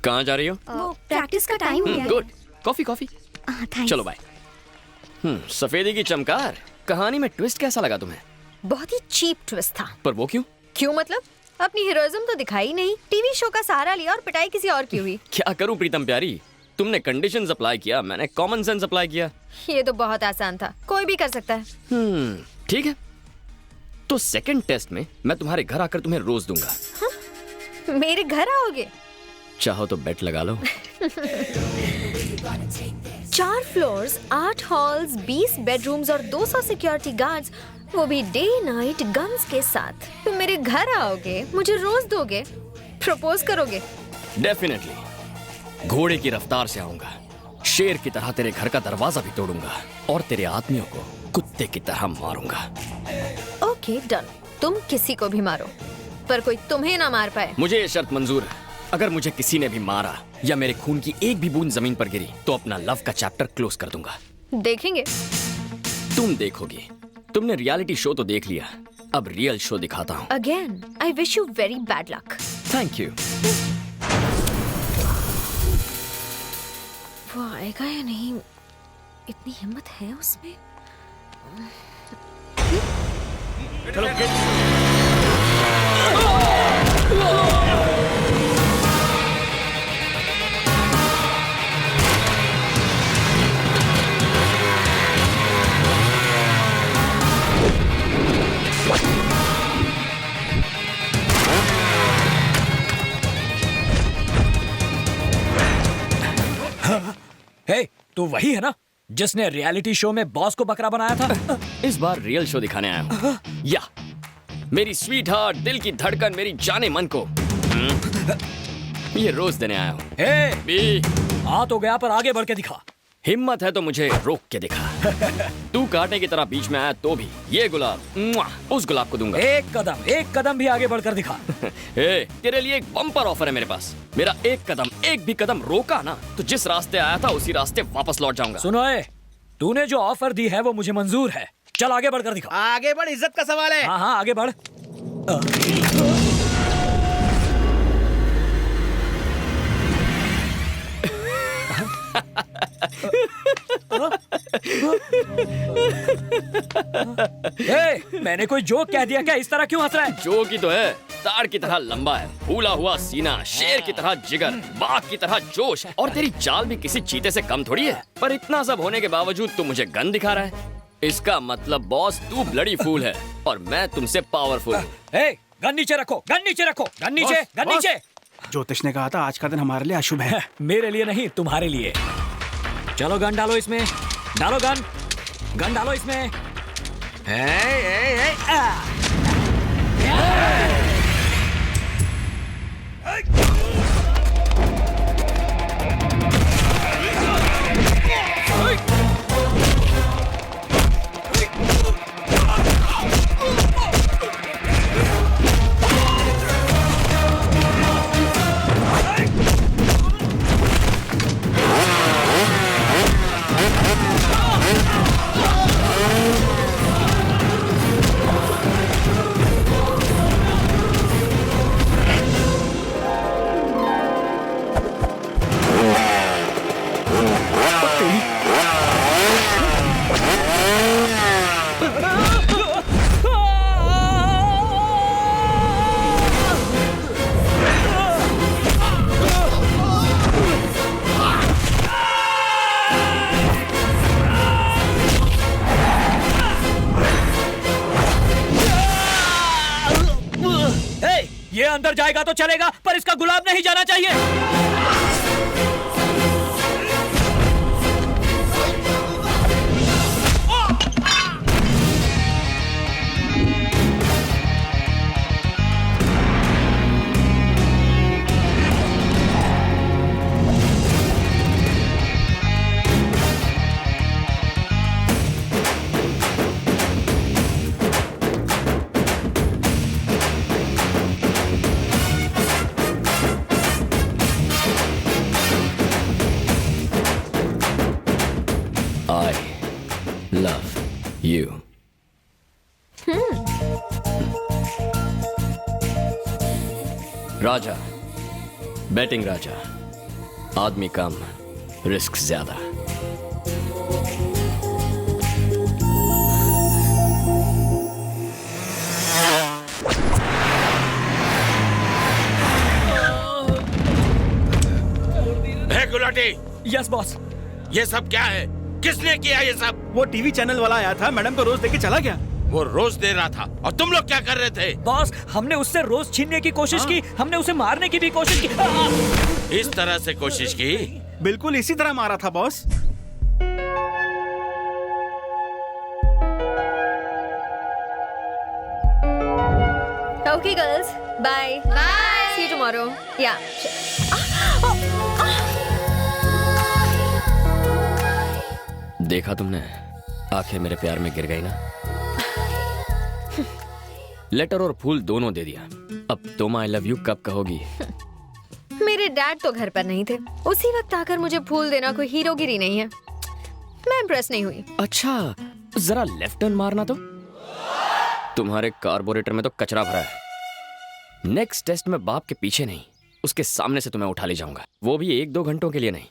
कहाँ जा रही हो? वो प्रैक्टिस का टाइम हो गया है। गुड। Coffee coffee. थैंक्स। चलो बाय। सफेदी की चमकार, कहानी में ट्विस्ट कैसा लगा तुम्हें? बहुत ही चीप ट्विस्ट था। पर वो क्यों? क्यों मतलब? अपनी हीरोइज्म तो दिखाई नहीं, टीवी शो का सहारा लिया और पिटाई किसी और की हुई। क्या करूं प्रीतम प्यारी, तुमने कंडीशंस अप्लाई किया, मैंने कॉमन सेंस अप्लाई किया। ये तो बहुत आसान था, कोई भी कर सकता है। ठीक है, तो सेकंड टेस्ट में मैं तुम्हारे घर आकर तुम्हें रोज दूंगा। मेरे घर आओगे? चाहो तो बेट लगा लो। 4 फ्लोर्स, 8 हॉल्स, 20 बेडरूम्स और 200 सिक्योरिटी गार्ड्स, वो भी डे नाइट गन्स के साथ। तुम मेरे घर आओगे, मुझे रोज दोगे, प्रपोज करोगे? डेफिनेटली। घोड़े की रफ्तार से आऊंगा, शेर की तरह तेरे घर का दरवाजा भी तोड़ूंगा और तेरे आदमियों को कुत्ते की तरह मारूंगा। ओके डन, तुम किसी को भी मारो, पर कोई तुम्हें ना मार पाए। मुझे ये शर्त मंजूर है, अगर मुझे किसी ने भी मारा या मेरे खून की एक भी बूंद जमीन पर गिरी तो अपना लव का चैप्टर क्लोज कर दूंगा। देखेंगे। तुम देखोगी। तुमने रियलिटी शो तो देख लिया, अब रियल शो दिखाता हूँ। Again I wish you very bad luck. Thank you. वो आएगा या नहीं? इतनी हिम्मत है उसमें? हे, तू वही है ना जिसने रियलिटी शो में बॉस को बकरा बनाया था? इस बार रियल शो दिखाने आया हूँ। या मेरी स्वीट हार्ट, दिल की धड़कन, मेरी जाने मन को ये रोज देने आया हूँ। हे, बी, आ तो गया पर आगे बढ़ के दिखा। हिम्मत है तो मुझे रोक के दिखा। तू कांटे की तरह बीच में आया तो भी ये गुलाब उस गुलाब को दूंगा। एक कदम भी आगे बढ़कर दिखा। ए, तेरे लिए एक बम्पर ऑफर है मेरे पास। मेरा एक भी कदम रोका ना तो जिस रास्ते आया था उसी रास्ते वापस लौट जाऊंगा। सुनो ए, तूने जो ऑफर दी है वो मुझे मंजूर है। चल आगे बढ़कर दिखा। आगे बढ़, इज्जत का सवाल है। हाँ आगे बढ़। मैंने कोई जोक कह दिया क्या? इस तरह क्यों हंस रहा है? जोक ही तो है, ताड़ की तरह लंबा है, फूला हुआ सीना, शेर की तरह जिगर, बाघ की तरह जोश, और तेरी चाल भी किसी चीते से कम थोड़ी है। पर इतना सब होने के बावजूद तू मुझे गन दिखा रहा है। इसका मतलब बॉस तू ब्लडी फूल है और मैं तुमसे पावरफुल। गन नीचे रखो, गन नीचे रखो, गन नीचे, गन नीचे। ज्योतिष ने कहा था आज का दिन हमारे लिए अशुभ है। मेरे लिए नहीं, तुम्हारे लिए। चलो गन डालो इसमें, डालो गन, गन डालो इसमें। ये अंदर जाएगा तो चलेगा, पर इसका गुलाब नहीं जाना चाहिए। राजा, बैटिंग राजा, आदमी कम, रिस्क ज्यादा। Gulati, yes boss. ये सब क्या है? किसने किया ये सब? वो टीवी चैनल वाला आया था, मैडम को रोज देके चला गया। वो रोज दे रहा था और तुम लोग क्या कर रहे थे? बॉस, हमने उससे रोज छीनने की कोशिश की, हमने उसे मारने की भी कोशिश की। इस तरह से कोशिश की? बिल्कुल इसी तरह मारा था boss. Okay, girls. Bye. Bye. See you tomorrow. Yeah. देखा तुमने, आंखें मेरे प्यार में गिर गई ना। लेटर और फूल दोनों दे दिया। अब तुम आई लव यू कब कहोगी? मेरे डैड तो घर पर नहीं थे, उसी वक्त आकर मुझे फूल देना कोई हीरोगिरी नहीं है। मैं इम्प्रेस नहीं हुई। अच्छा, जरा लेफ्ट टर्न मारना तो। तुम्हारे कार्बोरेटर में तो कचरा भरा है। नेक्स्ट टेस्ट में बाप के पीछे नहीं, उसके सामने से तुम्हें उठा ले जाऊंगा। वो भी 1-2 घंटों के लिए नहीं,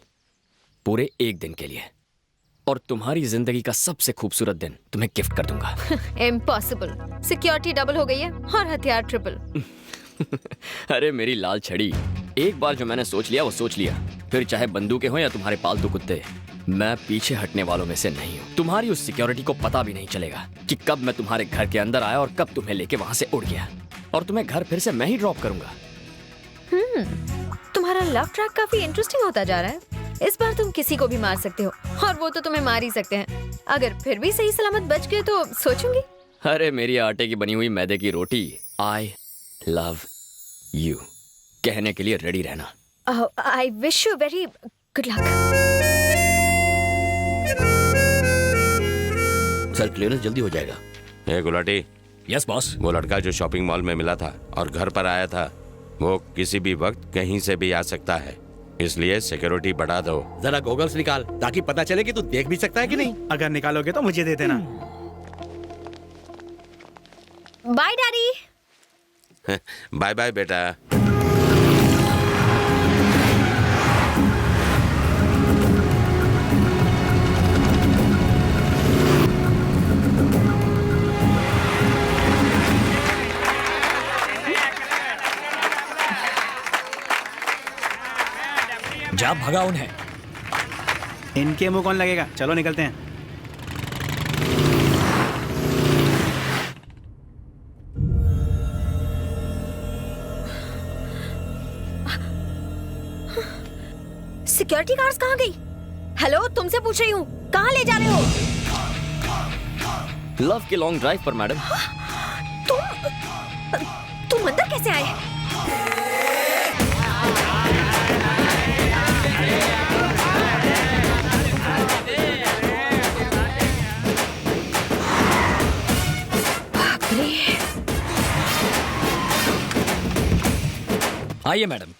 पूरे 1 दिन के लिए। और तुम्हारी जिंदगी का सबसे खूबसूरत दिन तुम्हें गिफ्ट कर दूंगा। इम्पॉसिबल। सिक्योरिटी डबल हो गई है और हथियार ट्रिपल। अरे मेरी लाल छड़ी, एक बार जो मैंने सोच लिया वो सोच लिया। फिर चाहे बंदूकें हो या तुम्हारे पालतू कुत्ते, मैं पीछे हटने वालों में से नहीं हूँ। तुम्हारी उस सिक्योरिटी को पता भी नहीं चलेगा कि कब मैं तुम्हारे घर के अंदर आया और कब तुम्हें लेके वहां से उड़ गया। और तुम्हें घर फिर से मैं ही ड्रॉप करूंगा। तुम्हारा लव ट्रैक काफी इंटरेस्टिंग होता जा रहा है। इस बार तुम किसी को भी मार सकते हो और वो तो तुम्हें मार ही सकते हैं। अगर फिर भी सही सलामत बच गए तो सोचूंगी। अरे मेरी आटे की बनी हुई मैदे की रोटी, आई लव यू कहने के लिए रेडी रहना। I wish you very good luck. Sir clearance जल्दी हो जाएगा। ए गुलाटी, यस बॉस। वो लड़का जो शॉपिंग मॉल में मिला था और घर पर आया था, वो किसी भी वक्त कहीं से भी आ सकता है, इसलिए सिक्योरिटी बढ़ा दो। जरा गॉगल्स निकाल ताकि पता चले कि तू देख भी सकता है कि नहीं। अगर निकालोगे तो मुझे दे देना। Bye daddy. बाय बाय बेटा। जा भगा उन्हें। इनके मुंह कौन लगेगा? चलो निकलते हैं। सिक्योरिटी गार्ड्स कहाँ गई? हेलो, तुमसे पूछ रही हूँ, कहाँ ले जा रहे हो? लव की लॉन्ग ड्राइव पर मैडम। तुम अंदर कैसे आए? आइए मैडम।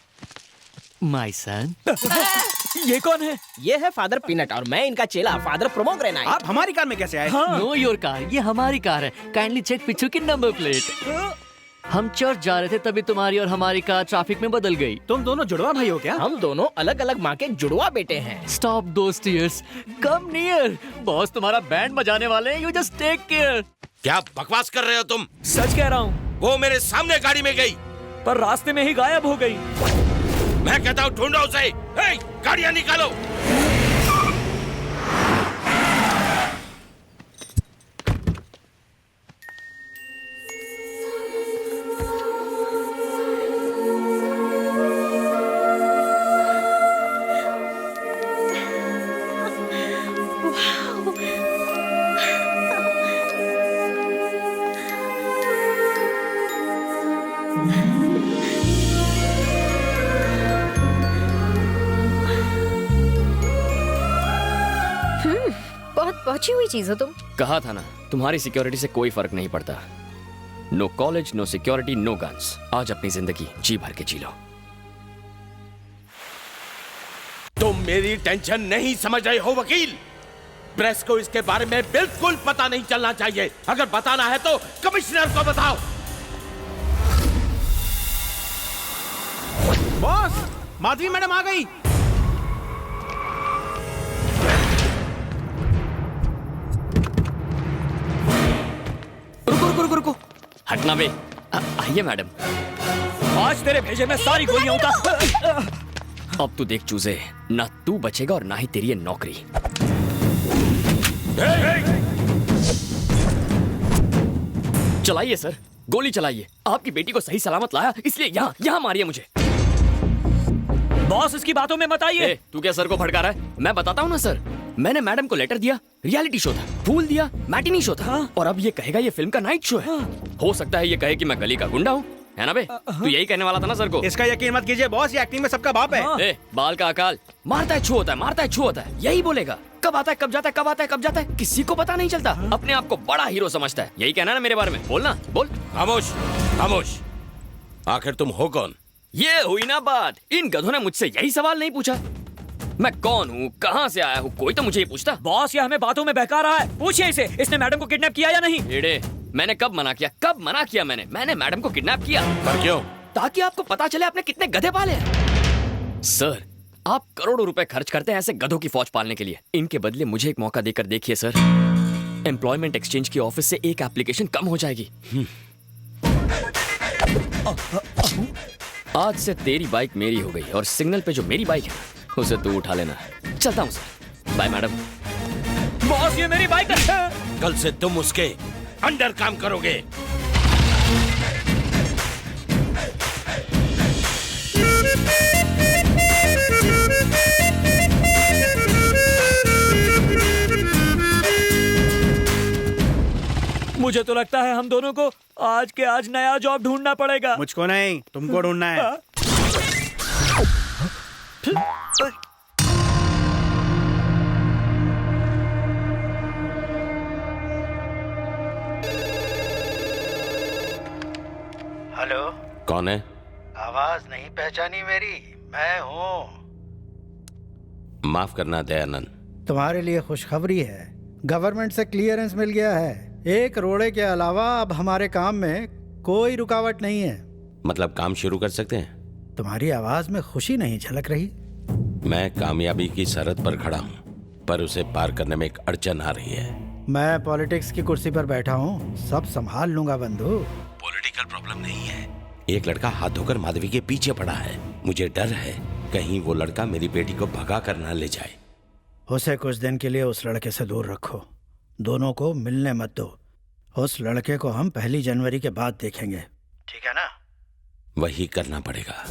My son. ये कौन है? ये है फादर पीनट और मैं इनका चेला फादर प्रोमोग्रेनाइट। आप हमारी कार में कैसे आए? नो योर कार, ये हमारी कार है। काइंडली चेक पीछे की नंबर प्लेट। हम चर्च जा रहे थे तभी तुम्हारी और हमारी कार ट्रैफिक में बदल गई। तुम दोनों जुड़वा भाई हो क्या? हम दोनों अलग अलग माँ के जुड़वा बेटे हैं। स्टॉप दोस टीयर्स, कम नियर। बॉस तुम्हारा बैंड बजाने वाले हैं, यू जस्ट टेक केयर। क्या बकवास कर रहे हो तुम? सच कह रहा हूँ। वो मेरे सामने गाड़ी में गई, पर रास्ते में ही गायब हो गई। मैं कहता हूँ ढूंढो उसे। हे, गाड़ियां निकालो। बहुत पहुंची हुई चीज हो तुम। कहा था ना, तुम्हारी सिक्योरिटी से कोई फर्क नहीं पड़ता। No college, no security, no guns. आज अपनी जिंदगी जी भर के जी लो। तुम मेरी टेंशन नहीं समझ रहे हो वकील। प्रेस को इसके बारे में बिल्कुल पता नहीं चलना चाहिए। अगर बताना है तो कमिश्नर को बताओ। बॉस, माधवी मैडम आ गई। रुको रुको रुको रुको, हटना बे। आइए मैडम। आज तेरे भेजे में सारी गोलियां उतार। अब तू देख चूजे, ना तू बचेगा और ना ही तेरी ये नौकरी। चलाइए सर, गोली चलाइए। आपकी बेटी को सही सलामत लाया, इसलिए यहाँ यहाँ मारिए मुझे। बॉस इसकी बातों में मत आइए। तू क्या सर को भड़का रहा है? मैं बताता हूँ ना सर, मैंने मैडम को लेटर दिया, रियलिटी शो था, फूल दिया, मैटिनी शो था, और अब ये कहेगा ये फिल्म का नाइट शो है। हो सकता है ये कहे कि मैं गली का गुंडा हूँ, है ना बे? तू यही कहने वाला था ना सर को? इसका यकीन मत कीजिए बॉस, ये एक्टिंग में सबका बाप है। बाल का अकाल, मारता है छू होता है, मारता है छू होता है, यही बोलेगा। कब आता है कब जाता है, कब आता है कब जाता है, किसी को पता नहीं चलता। अपने आप को बड़ा हीरो समझता है। यही कहना ना मेरे बारे में? बोलना, बोल। खामोश खामोश। आखिर तुम हो कौन? ये हुई ना बात। इन गधों ने मुझसे यही सवाल नहीं पूछा, मैं कौन हूँ, कहाँ से आया हूँ, कोई तो मुझे ये पूछता। बॉस ये हमें बातों में बहका रहा है। पूछिए इसे, इसने मैडम को किडनैप किया या नहीं? भेड़े, मैंने कब मना किया? कब मना किया मैंने मैडम को किडनैप किया। पर क्यों? ताकि आपको पता चले आपने कितने गधे पाले हैं। सर, आप करोड़ों रुपए खर्च करते हैं ऐसे गधों की फौज पालने के लिए। इनके बदले मुझे एक मौका देकर देखिए सर, एम्प्लॉयमेंट एक्सचेंज की ऑफिस से एक एप्लीकेशन कम हो जाएगी। आज से तेरी बाइक मेरी हो गई, और सिग्नल पे जो मेरी बाइक है उसे तू उठा लेना। चलता हूँ सर, बाय मैडम। बॉस ये मेरी बाइक है। कल से तुम उसके अंडर काम करोगे। मुझे तो लगता है हम दोनों को आज के आज नया जॉब ढूंढना पड़ेगा। मुझको नहीं, तुमको ढूंढना है। हेलो, कौन है? आवाज नहीं पहचानी मेरी? मैं हूँ। माफ करना दयानंद। तुम्हारे लिए खुशखबरी है, गवर्नमेंट से क्लियरेंस मिल गया है। एक रोड़े के अलावा अब हमारे काम में कोई रुकावट नहीं है। मतलब काम शुरू कर सकते हैं? तुम्हारी आवाज में खुशी नहीं झलक रही। मैं कामयाबी की सरहद पर खड़ा हूँ, पर उसे पार करने में एक अड़चन आ रही है। मैं पॉलिटिक्स की कुर्सी पर बैठा हूँ, सब संभाल लूंगा बंधु। पॉलिटिकल प्रॉब्लम नहीं है। एक लड़का हाथ धोकर माधवी के पीछे पड़ा है। मुझे डर है कहीं वो लड़का मेरी बेटी को भगा कर ना ले जाए। उसे कुछ दिन के लिए उस लड़के से दूर रखो, दोनों को मिलने मत दो। उस लड़के को हम 1 जनवरी के बाद देखेंगे, ठीक है ना? वही करना पड़ेगा।